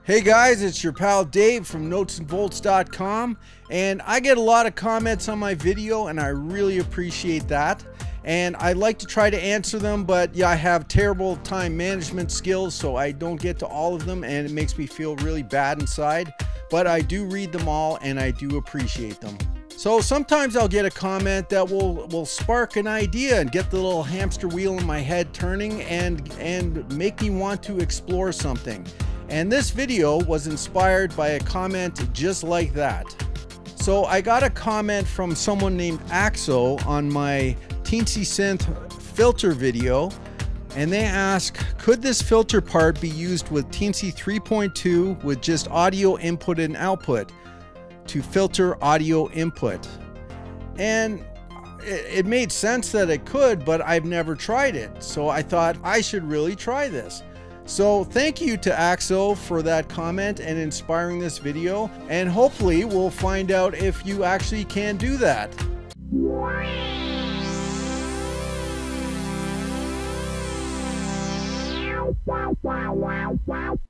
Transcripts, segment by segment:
Hey guys, it's your pal Dave from notesandvolts.com, and I get a lot of comments on my video and I really appreciate that. And I like to try to answer them, but yeah, I have terrible time management skills, so I don't get to all of them and it makes me feel really bad inside. But I do read them all and I do appreciate them. So sometimes I'll get a comment that will spark an idea and get the little hamster wheel in my head turning and make me want to explore something. And this video was inspired by a comment just like that. So I got a comment from someone named Axo on my Teensy Synth filter video, and they ask, could this filter part be used with Teensy 3.2 with just audio input and output to filter audio input? And it made sense that it could, but I've never tried it. So I thought I should really try this. So thank you to Axo for that comment and inspiring this video, and hopefully we'll find out if you actually can do that.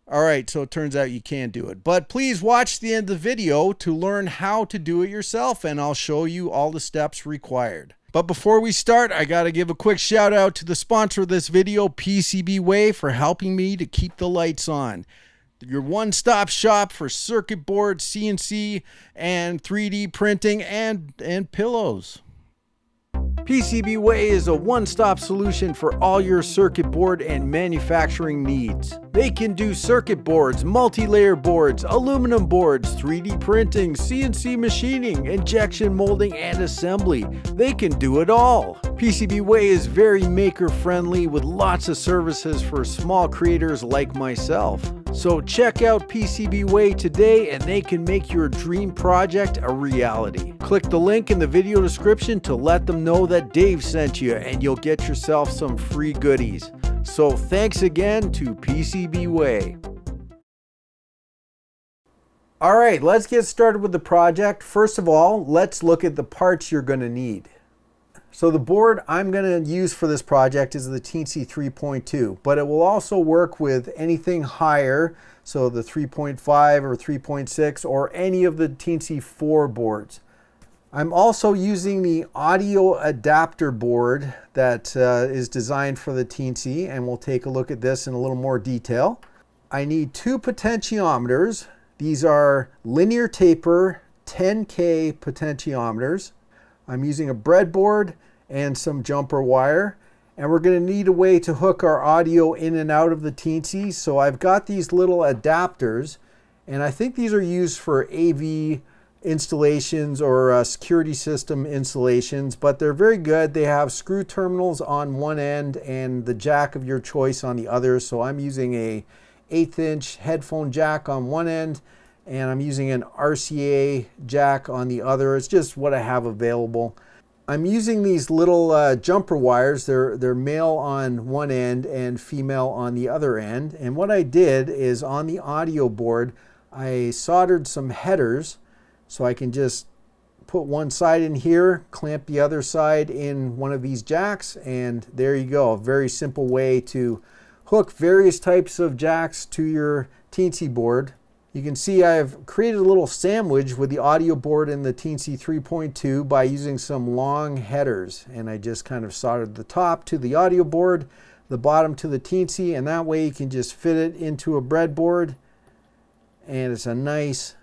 Alright, so it turns out you can do it. But please watch the end of the video to learn how to do it yourself, and I'll show you all the steps required. But before we start, I gotta give a quick shout out to the sponsor of this video, PCBWay, for helping me to keep the lights on. Your one-stop shop for circuit boards, CNC, and 3D printing, and pillows. PCBWay is a one-stop solution for all your circuit board and manufacturing needs. They can do circuit boards, multi-layer boards, aluminum boards, 3D printing, CNC machining, injection molding, and assembly. They can do it all. PCBWay is very maker-friendly with lots of services for small creators like myself. So check out PCBWay today and they can make your dream project a reality. Click the link in the video description to let them know that Dave sent you, and you'll get yourself some free goodies. So thanks again to PCBWay. Alright, let's get started with the project. First of all, let's look at the parts you're going to need. So the board I'm going to use for this project is the Teensy 3.2, but it will also work with anything higher, so the 3.5 or 3.6 or any of the Teensy 4 boards. I'm also using the audio adapter board that is designed for the Teensy, and we'll take a look at this in a little more detail. I need 2 potentiometers. These are linear taper 10K potentiometers. I'm using a breadboard and some jumper wire, and we're going to need a way to hook our audio in and out of the Teensy. So I've got these little adapters, and I think these are used for AV installations or security system installations, but they're very good. They have screw terminals on one end and the jack of your choice on the other. So I'm using a 1/8 inch headphone jack on one end, and I'm using an RCA jack on the other. It's just what I have available. I'm using these little jumper wires. They're male on one end and female on the other end. And what I did is on the audio board, I soldered some headers so I can just put one side in here, clamp the other side in one of these jacks, and there you go. A very simple way to hook various types of jacks to your Teensy board. You can see I've created a little sandwich with the audio board and the Teensy 3.2 by using some long headers. And I just kind of soldered the top to the audio board, the bottom to the Teensy, and that way you can just fit it into a breadboard, and it's a nice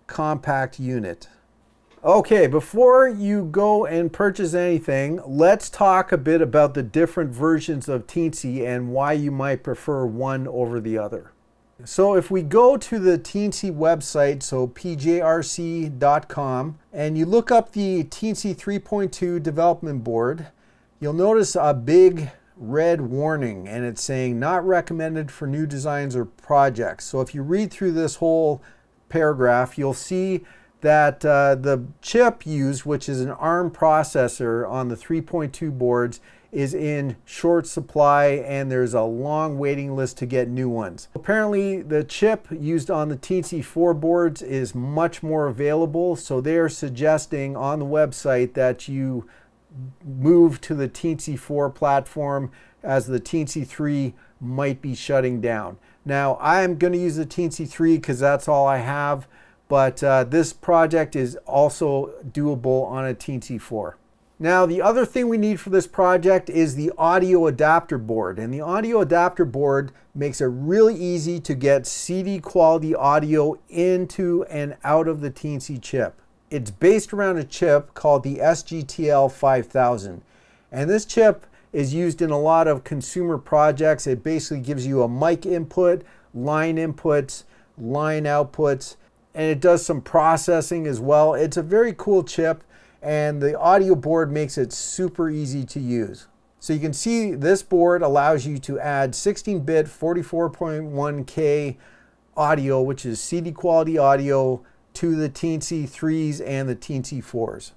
compact unit. Okay, before you go and purchase anything, let's talk a bit about the different versions of Teensy and why you might prefer one over the other. So if we go to the Teensy website, so pjrc.com, and you look up the Teensy 3.2 development board, you'll notice a big red warning, and it's saying not recommended for new designs or projects. So if you read through this whole paragraph, you'll see that the chip used, which is an ARM processor on the 3.2 boards, is in short supply, and there's a long waiting list to get new ones. Apparently the chip used on the Teensy 4 boards is much more available, so they are suggesting on the website that you move to the Teensy 4 platform as the Teensy 3 might be shutting down. Now I'm going to use the Teensy 3 because that's all I have, but this project is also doable on a Teensy 4. Now the other thing we need for this project is the audio adapter board, and the audio adapter board makes it really easy to get CD quality audio into and out of the Teensy chip. It's based around a chip called the SGTL 5000, and this chip is used in a lot of consumer projects. It basically gives you a mic input, line inputs, line outputs, and it does some processing as well. It's a very cool chip, and the audio board makes it super easy to use. So you can see this board allows you to add 16-bit 44.1K audio, which is CD quality audio, to the Teensy 3s and the Teensy 4s.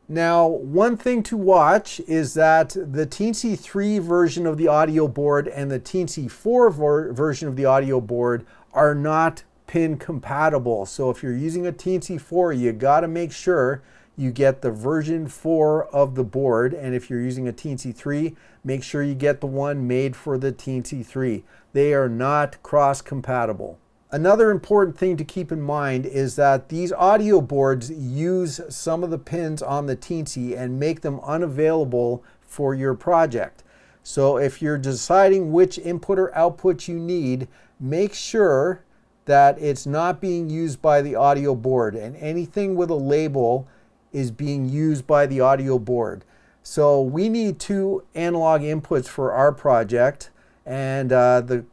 Now, one thing to watch is that the Teensy 3 version of the audio board and the Teensy 4 version of the audio board are not pin compatible. So if you're using a Teensy 4, you got to make sure you get the version 4 of the board, and if you're using a Teensy 3, make sure you get the one made for the Teensy 3. They are not cross-compatible. Another important thing to keep in mind is that these audio boards use some of the pins on the Teensy and make them unavailable for your project. So if you're deciding which input or output you need, make sure that it's not being used by the audio board, and anything with a label is being used by the audio board. So we need 2 analog inputs for our project, and the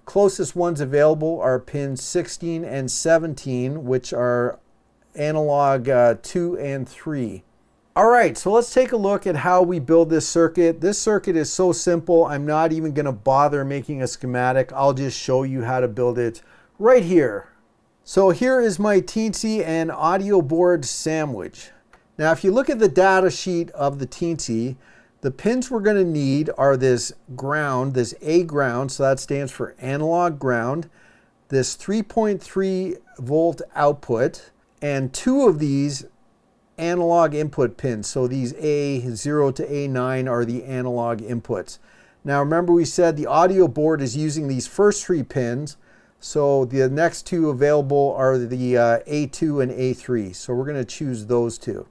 closest ones available are pins 16 and 17, which are analog 2 and 3. All right, so let's take a look at how we build this circuit. This circuit is so simple, I'm not even going to bother making a schematic. I'll just show you how to build it right here. So here is my Teensy and audio board sandwich. Now if you look at the data sheet of the Teensy, the pins we're going to need are this ground, this A ground, so that stands for analog ground, this 3.3 volt output, and 2 of these analog input pins. So these A0 to A9 are the analog inputs. Now remember, we said the audio board is using these first 3 pins, so the next 2 available are the A2 and A3. So we're going to choose those 2.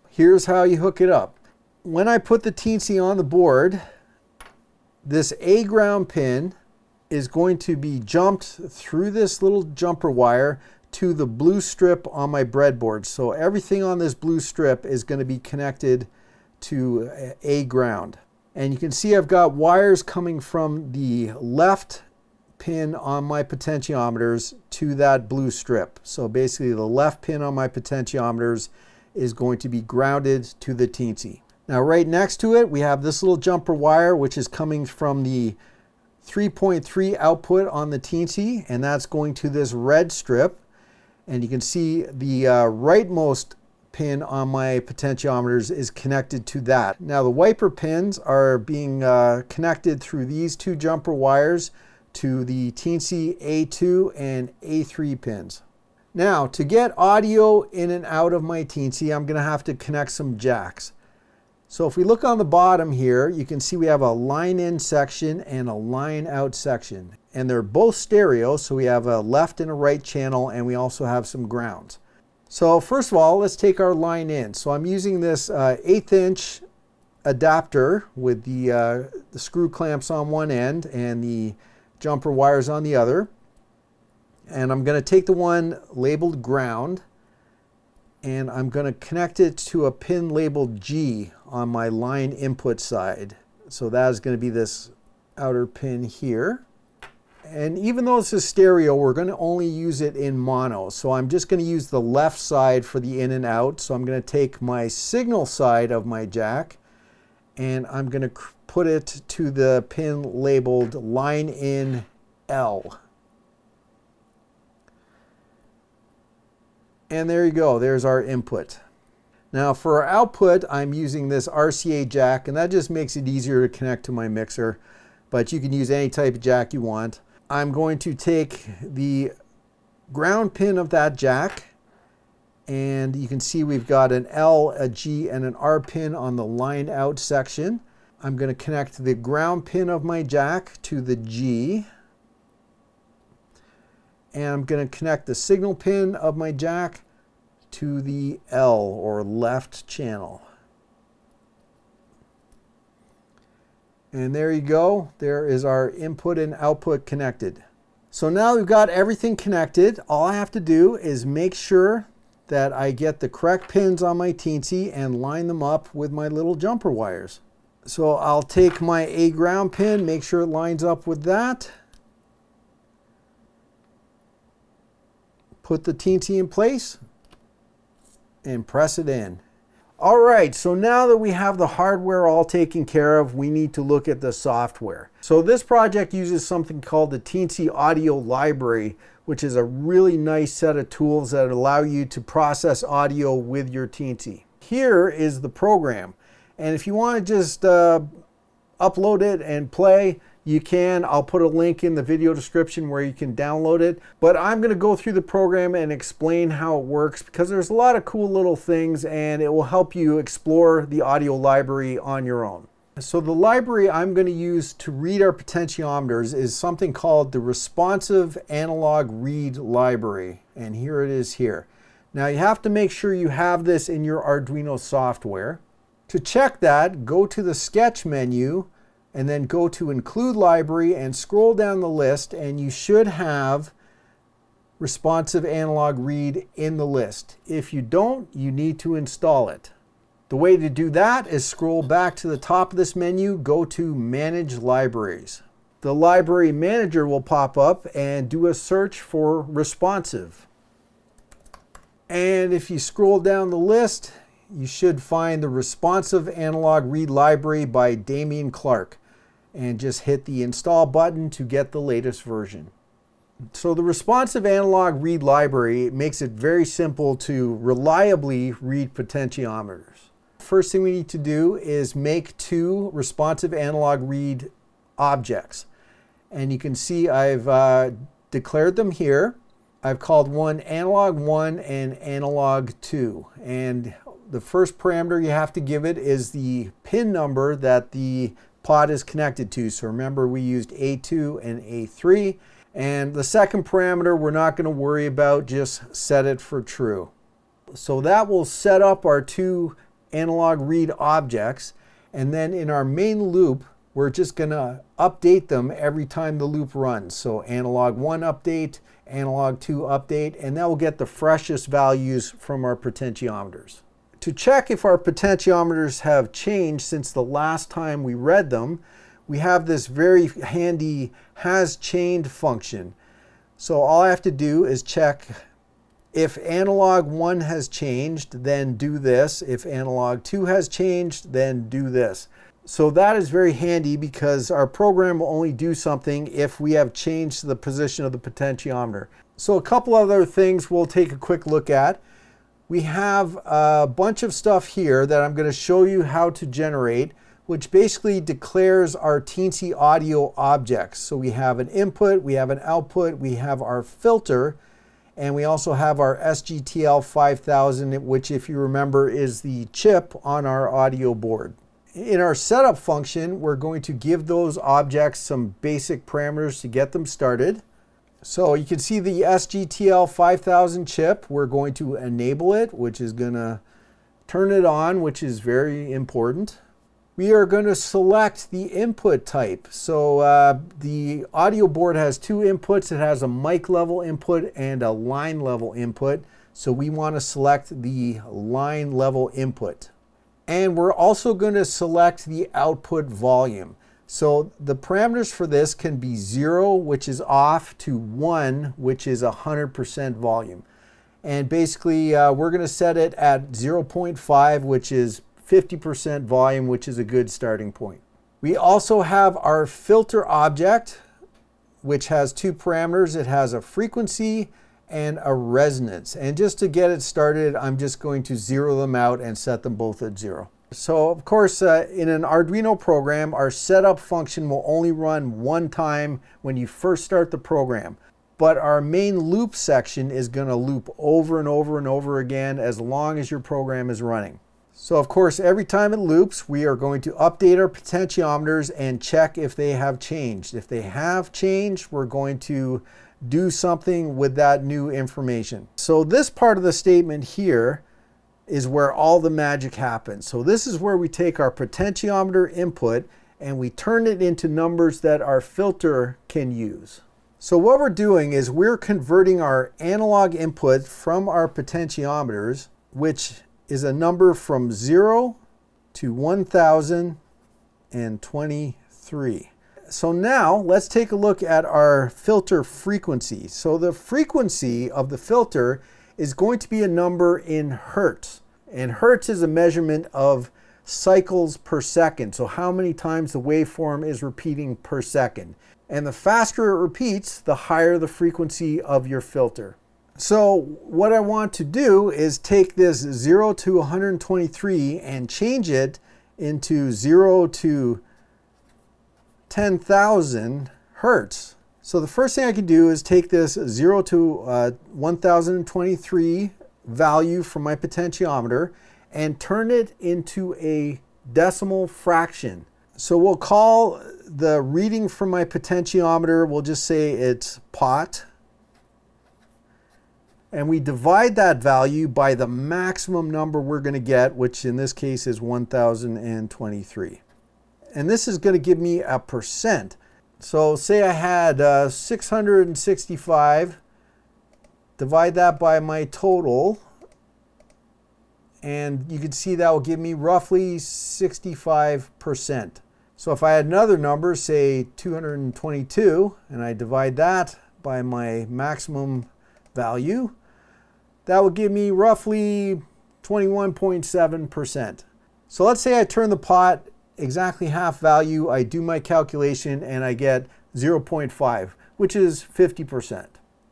Here's how you hook it up. When I put the Teensy on the board, this A ground pin is going to be jumped through this little jumper wire to the blue strip on my breadboard. So everything on this blue strip is going to be connected to A ground. And you can see I've got wires coming from the left pin on my potentiometers to that blue strip. So basically the left pin on my potentiometers is going to be grounded to the Teensy. Now right next to it we have this little jumper wire which is coming from the 3.3 output on the Teensy, and that's going to this red strip. And you can see the rightmost pin on my potentiometers is connected to that. Now the wiper pins are being connected through these 2 jumper wires to the Teensy A2 and A3 pins. Now to get audio in and out of my Teensy, I'm going to have to connect some jacks. So if we look on the bottom here, you can see we have a line in section and a line out section. And they're both stereo, so we have a left and a right channel, and we also have some grounds. So first of all, let's take our line in. So I'm using this 1/8 inch adapter with the screw clamps on one end and the jumper wires on the other. And I'm going to take the one labeled ground, and I'm going to connect it to a pin labeled G on my line input side. So that is going to be this outer pin here. And even though this is stereo, we're going to only use it in mono. So I'm just going to use the left side for the in and out. So I'm going to take my signal side of my jack, and I'm going to put it to the pin labeled line in L. And there you go, there's our input. Now for our output, I'm using this RCA jack, and that just makes it easier to connect to my mixer, but you can use any type of jack you want. I'm going to take the ground pin of that jack, and you can see we've got an L, a G, and an R pin on the line out section. I'm going to connect the ground pin of my jack to the G. And I'm going to connect the signal pin of my jack to the L, or left channel. And there you go. There is our input and output connected. So now we've got everything connected. All I have to do is make sure that I get the correct pins on my Teensy and line them up with my little jumper wires. So I'll take my A ground pin, make sure it lines up with that. Put the Teensy in place and press it in. All right, so now that we have the hardware all taken care of, we need to look at the software. So this project uses something called the Teensy Audio Library, which is a really nice set of tools that allow you to process audio with your Teensy. Here is the program, and if you want to just upload it and play, you can. I'll put a link in the video description where you can download it. But I'm going to go through the program and explain how it works, because there's a lot of cool little things and it will help you explore the audio library on your own. So the library I'm going to use to read our potentiometers is something called the Responsive Analog Read Library. And here it is here. Now you have to make sure you have this in your Arduino software. To check that, go to the Sketch menu and then go to Include Library and scroll down the list, and you should have Responsive Analog Read in the list. If you don't, you need to install it. The way to do that is scroll back to the top of this menu, go to Manage Libraries. The Library Manager will pop up and do a search for responsive. And if you scroll down the list, you should find the Responsive Analog Read Library by Damien Clark, and just hit the install button to get the latest version. So the Responsive Analog Read Library makes it very simple to reliably read potentiometers. First thing we need to do is make two responsive analog read objects. And you can see I've declared them here. I've called one analog 1 and analog 2. And the first parameter you have to give it is the pin number that the pod is connected to. So remember, we used A2 and A3. And the second parameter we're not going to worry about, just set it for true. So that will set up our two analog read objects. And then in our main loop, we're just going to update them every time the loop runs. So analog 1 update, analog 2 update, and that will get the freshest values from our potentiometers. To check if our potentiometers have changed since the last time we read them, we have this very handy has changed function. So all I have to do is check if analog 1 has changed, then do this. If analog 2 has changed, then do this. So that is very handy, because our program will only do something if we have changed the position of the potentiometer. So a couple other things we'll take a quick look at. We have a bunch of stuff here that I'm going to show you how to generate, which basically declares our Teensy audio objects. So we have an input, we have an output, we have our filter, and we also have our SGTL 5000, which, if you remember, is the chip on our audio board. In our setup function, we're going to give those objects some basic parameters to get them started. So you can see the SGTL 5000 chip. We're going to enable it, which is going to turn it on, which is very important. We are going to select the input type. So the audio board has two inputs. It has a mic level input and a line level input. So we want to select the line level input. And we're also going to select the output volume. So the parameters for this can be 0, which is off, to 1, which is 100% volume. And basically, we're going to set it at 0.5, which is 50% volume, which is a good starting point. We also have our filter object, which has two parameters. It has a frequency and a resonance. And just to get it started, I'm just going to zero them out and set them both at 0. So of course, in an Arduino program, our setup function will only run one time when you first start the program. But our main loop section is going to loop over and over and over again as long as your program is running. So of course, every time it loops, we are going to update our potentiometers and check if they have changed. If they have changed, we're going to do something with that new information. So this part of the statement here is where all the magic happens. So this is where we take our potentiometer input and we turn it into numbers that our filter can use. So what we're doing is we're converting our analog input from our potentiometers, which is a number from 0 to 1023. So now let's take a look at our filter frequency. So the frequency of the filter is going to be a number in hertz. And hertz is a measurement of cycles per second. So how many times the waveform is repeating per second. And the faster it repeats, the higher the frequency of your filter. So what I want to do is take this 0 to 123 and change it into 0 to 10,000 hertz. So the first thing I can do is take this 0 to 1023 value from my potentiometer and turn it into a decimal fraction. So we'll call the reading from my potentiometer, we'll just say it's pot. And we divide that value by the maximum number we're going to get, which in this case is 1023. And this is going to give me a percent. So say I had 665, divide that by my total, and you can see that will give me roughly 65%. So if I had another number, say 222, and I divide that by my maximum value, that would give me roughly 21.7%. So let's say I turn the pot exactly half value, I do my calculation, and I get 0.5, which is 50%.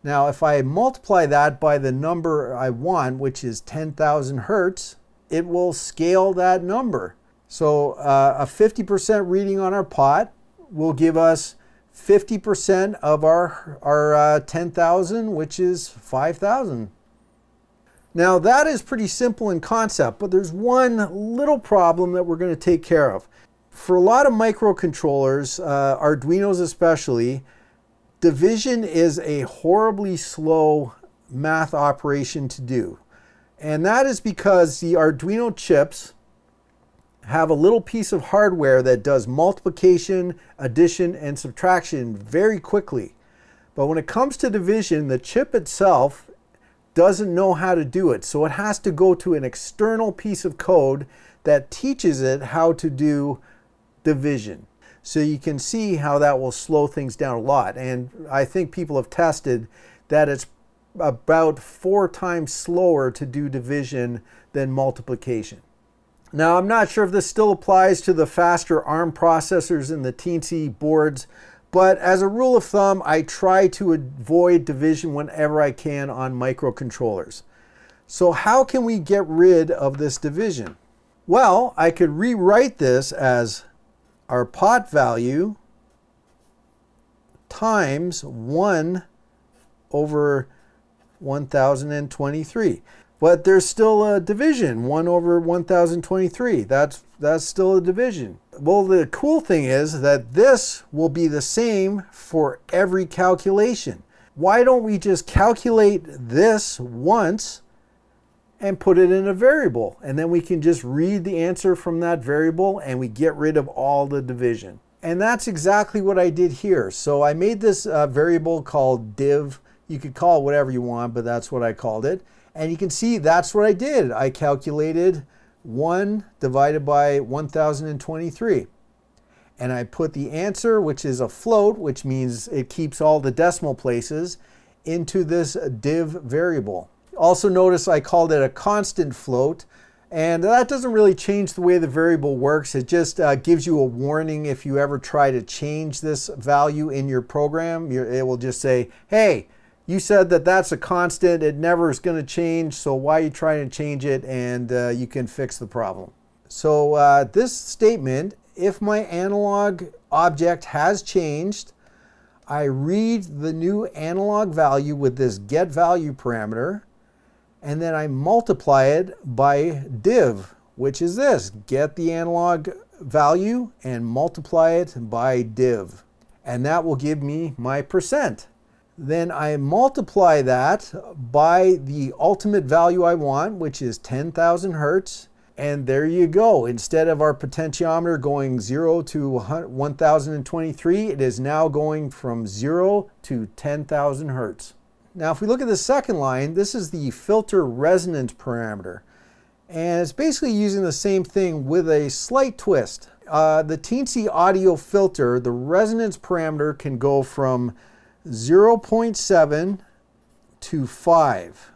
Now if I multiply that by the number I want, which is 10,000 hertz, it will scale that number. So a 50% reading on our pot will give us 50% of our 10,000, which is 5,000. Now that is pretty simple in concept, but there's one little problem that we're going to take care of. For a lot of microcontrollers, Arduinos especially, division is a horribly slow math operation to do. And that is because the Arduino chips have a little piece of hardware that does multiplication, addition, and subtraction very quickly. But when it comes to division, the chip itself doesn't know how to do it. So it has to go to an external piece of code that teaches it how to do division. So you can see how that will slow things down a lot. And I think people have tested that it's about 4 times slower to do division than multiplication. Now, I'm not sure if this still applies to the faster ARM processors in the Teensy boards, but as a rule of thumb, I try to avoid division whenever I can on microcontrollers. So how can we get rid of this division? Well, I could rewrite this as our pot value times 1 over 1023. But there's still a division, 1 over 1023. That's still a division. Well, the cool thing is that this will be the same for every calculation. Why don't we just calculate this once and put it in a variable? And then we can just read the answer from that variable and we get rid of all the division. And that's exactly what I did here. So I made this variable called div. You could call it whatever you want, but that's what I called it. And you can see that's what I did. I calculated 1 divided by 1023. And I put the answer, which is a float, which means it keeps all the decimal places, into this div variable. Also notice I called it a constant float. And that doesn't really change the way the variable works. It just gives you a warning if you ever try to change this value in your program. It will just say, hey, you said that that's a constant, it never is going to change, so why are you trying to change it? And you can fix the problem. So this statement, if my analog object has changed, I read the new analog value with this getValue parameter, and then I multiply it by div, which is this: get the analog value and multiply it by div. And that will give me my percent. Then I multiply that by the ultimate value I want, which is 10,000 hertz. And there you go. Instead of our potentiometer going 0 to 1023, it is now going from 0 to 10,000 hertz. Now, if we look at the second line, this is the filter resonance parameter. And it's basically using the same thing with a slight twist. The Teensy audio filter, the resonance parameter can go from 0.7 to 5.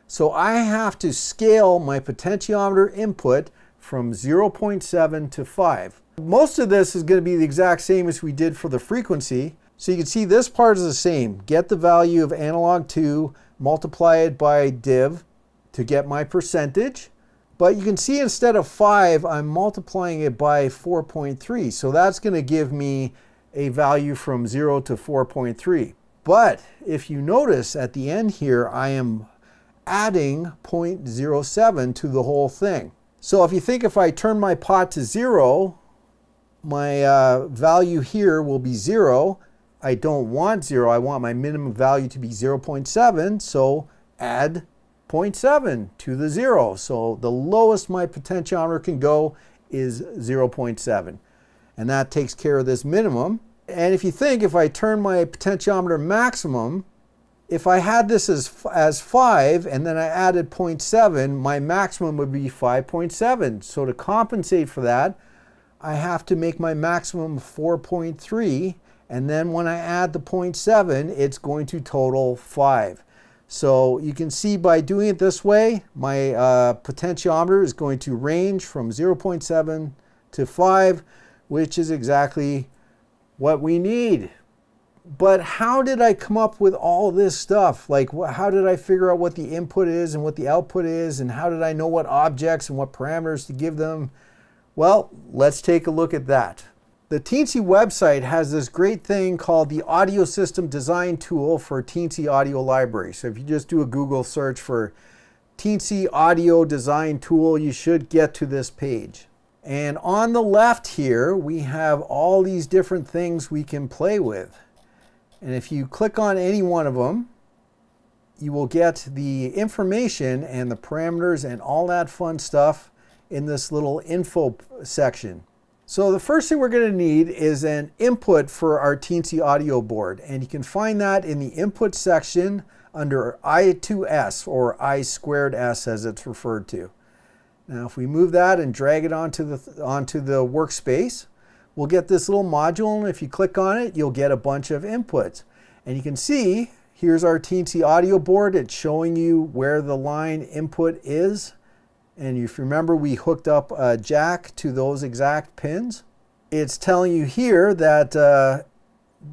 So I have to scale my potentiometer input from 0.7 to 5. Most of this is going to be the exact same as we did for the frequency. So you can see this part is the same. Get the value of analog 2, multiply it by div to get my percentage. But you can see instead of 5, I'm multiplying it by 4.3. So that's going to give me a value from 0 to 4.3. But if you notice at the end here, I am adding 0.07 to the whole thing. So if you think if I turn my pot to 0, my value here will be 0. I don't want 0. I want my minimum value to be 0.7. So add 0.7 to the 0. So the lowest my potentiometer can go is 0.7. And that takes care of this minimum. And if you think if I turn my potentiometer maximum, if I had this as 5 and then I added 0.7, my maximum would be 5.7. So to compensate for that, I have to make my maximum 4.3. And then when I add the 0.7, it's going to total 5. So you can see by doing it this way, my potentiometer is going to range from 0.7 to 5, which is exactly what we need. But how did I come up with all this stuff? Like, how did I figure out what the input is and what the output is, and how did I know what objects and what parameters to give them? Well, let's take a look at that. The Teensy website has this great thing called the Audio System Design Tool for Teensy Audio Library. So if you just do a Google search for Teensy Audio Design Tool, you should get to this page. And on the left here, we have all these different things we can play with. And if you click on any one of them, you will get the information and the parameters and all that fun stuff in this little info section. So the first thing we're going to need is an input for our Teensy audio board. And you can find that in the input section under I2S, or I squared S as it's referred to. Now if we move that and drag it onto the workspace, we'll get this little module, and if you click on it, you'll get a bunch of inputs. And you can see, here's our Teensy audio board. It's showing you where the line input is. And if you remember, we hooked up a jack to those exact pins. It's telling you here that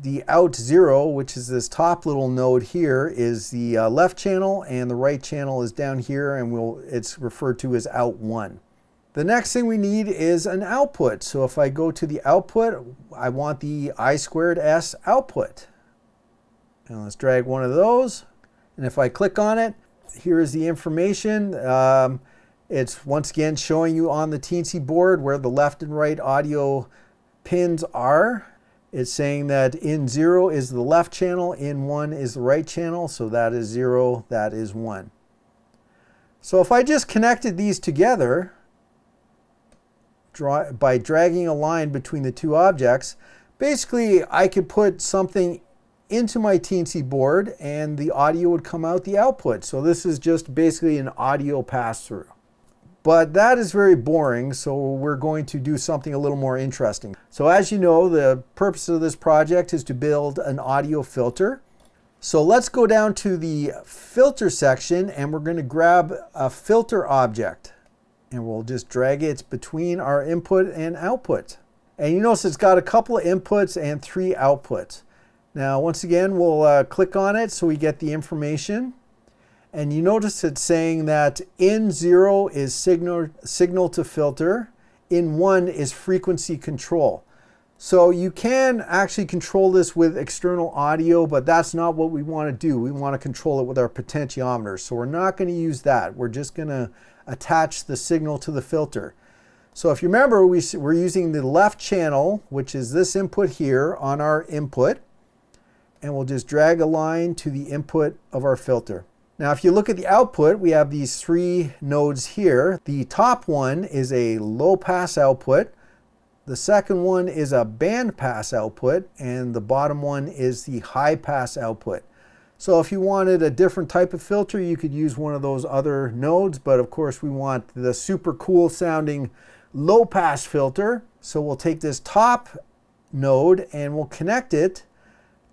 the out 0, which is this top little node here, is the left channel, and the right channel is down here, and it's referred to as out 1. The next thing we need is an output. So if I go to the output, I want the I squared S output. And let's drag one of those. And if I click on it, here is the information. It's once again showing you on the Teensy board where the left and right audio pins are. It's saying that in 0 is the left channel, in 1 is the right channel. So that is 0, that is 1. So if I just connected these together, by dragging a line between the two objects, basically I could put something into my Teensy board and the audio would come out the output. So this is just basically an audio pass-through. But that is very boring, so we're going to do something a little more interesting. So as you know, the purpose of this project is to build an audio filter. So let's go down to the filter section, and we're going to grab a filter object. And we'll just drag it between our input and output. And you notice it's got a couple of inputs and 3 outputs. Now once again, we'll click on it so we get the information. And you notice it's saying that in 0 is signal to filter, in 1 is frequency control. So you can actually control this with external audio, but that's not what we want to do. We want to control it with our potentiometer. So we're not going to use that. We're just going to attach the signal to the filter. So if you remember, we're using the left channel, which is this input here, on our input. And we'll just drag a line to the input of our filter. Now if you look at the output, we have these 3 nodes here. The top one is a low pass output. The second one is a band pass output, and the bottom one is the high pass output. So if you wanted a different type of filter, you could use one of those other nodes, but of course we want the super cool sounding low pass filter. So we'll take this top node and we'll connect it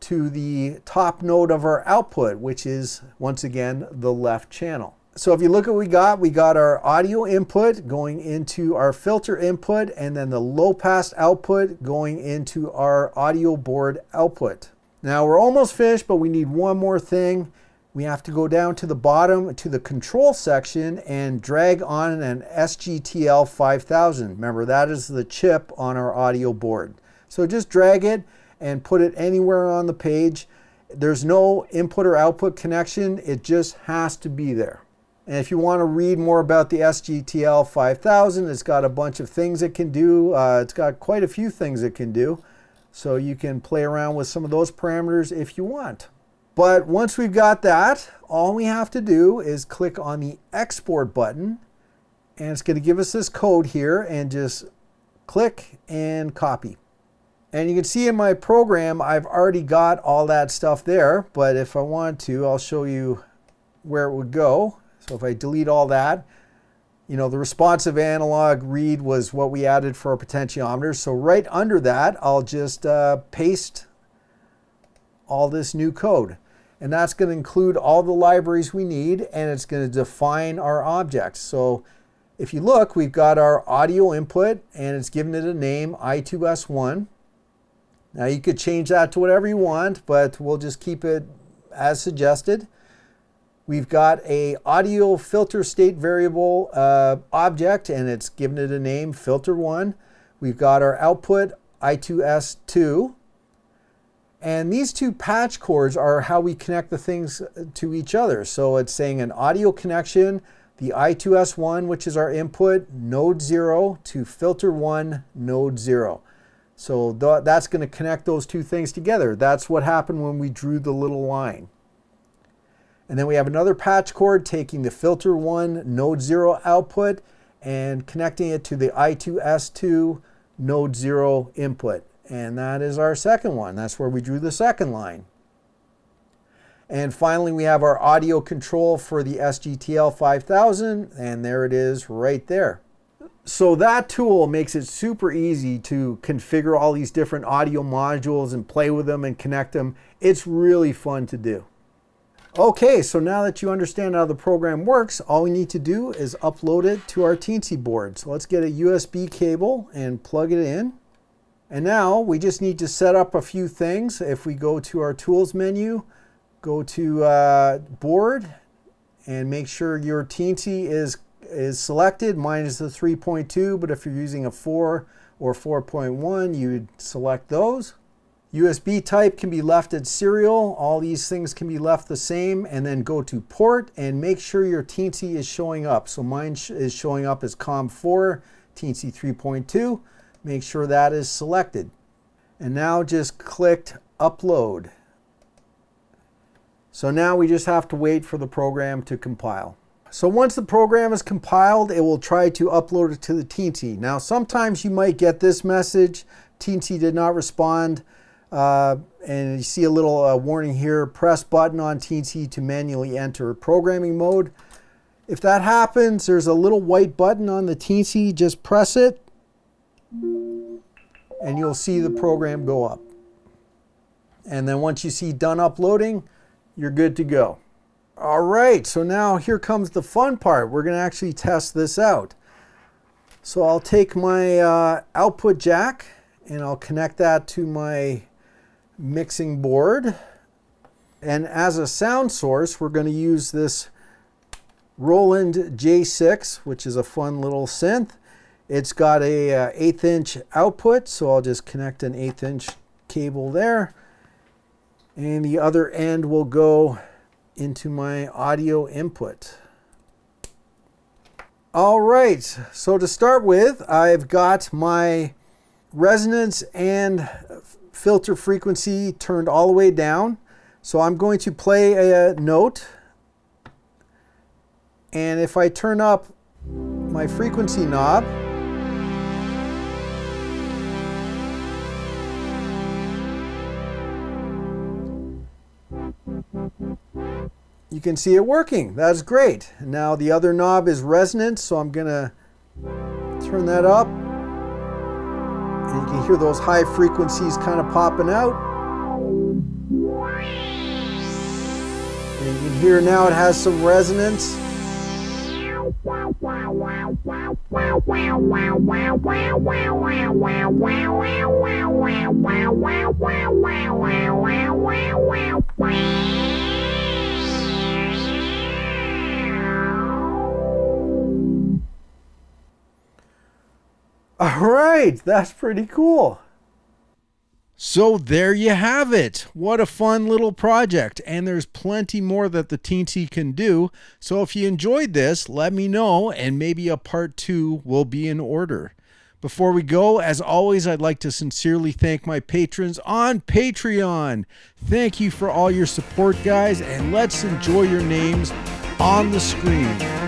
to the top node of our output, which is once again the left channel. So if you look at what we got our audio input going into our filter input, and then the low pass output going into our audio board output. Now we're almost finished, but we need one more thing. We have to go down to the bottom to the control section and drag on an SGTL 5000. Remember, that is the chip on our audio board. So just drag it and put it anywhere on the page. There's no input or output connection. It just has to be there. And if you want to read more about the SGTL 5000, it's got a bunch of things it can do. It's got quite a few things it can do. So you can play around with some of those parameters if you want. But once we've got that, all we have to do is click on the export button. And it's going to give us this code here, and just click and copy. And you can see in my program, I've already got all that stuff there. But if I want to, I'll show you where it would go. So if I delete all that, you know, the responsive analog read was what we added for our potentiometer. So right under that, I'll just paste all this new code. And that's going to include all the libraries we need, and it's going to define our objects. So if you look, we've got our audio input, and it's given it a name, I2S1. Now you could change that to whatever you want, but we'll just keep it as suggested. We've got a audio filter state variable object, and it's given it a name, filter1. We've got our output, I2S2. And these 2 patch cords are how we connect the things to each other. So it's saying an audio connection, the I2S1, which is our input, node 0 to filter1, node 0. So that's going to connect those 2 things together. That's what happened when we drew the little line. And then we have another patch cord taking the filter 1 node 0 output and connecting it to the I2S2 node 0 input. And that is our second one. That's where we drew the second line. And finally, we have our audio control for the SGTL 5000, and there it is right there. So that tool makes it super easy to configure all these different audio modules and play with them and connect them. It's really fun to do. Okay, so now that you understand how the program works, all we need to do is upload it to our Teensy board. So let's get a USB cable and plug it in. And now we just need to set up a few things. If we go to our tools menu, go to board, and make sure your Teensy is selected. Mine is the 3.2, but if you're using a 4 or 4.1, you would select those. USB type can be left at serial. All these things can be left the same, and then go to port and make sure your Teensy is showing up. So mine is showing up as COM4, Teensy 3.2. Make sure that is selected. And now just click upload. So now we just have to wait for the program to compile. So once the program is compiled, it will try to upload it to the Teensy. Now sometimes you might get this message, Teensy did not respond. And you see a little warning here, press button on Teensy to manually enter programming mode. If that happens, there's a little white button on the Teensy, just press it, and you'll see the program go up. And then once you see done uploading, you're good to go. All right, so now here comes the fun part. We're going to actually test this out. So I'll take my output jack and I'll connect that to my mixing board. And as a sound source, we're going to use this Roland J6, which is a fun little synth. It's got a 1/8 inch output, so I'll just connect an 1/8 inch cable there. And the other end will go into my audio input. All right, so to start with, I've got my resonance and filter frequency turned all the way down. So I'm going to play a note. And if I turn up my frequency knob, you can see it working. That's great. Now the other knob is resonance, so I'm gonna turn that up. And you can hear those high frequencies kind of popping out. And you can hear now it has some resonance. All right, that's pretty cool. So there you have it. What a fun little project. And there's plenty more that the Teensy can do. So if you enjoyed this, let me know, and maybe a part 2 will be in order. Before we go, as always, I'd like to sincerely thank my patrons on Patreon. Thank you for all your support, guys, and let's enjoy your names on the screen.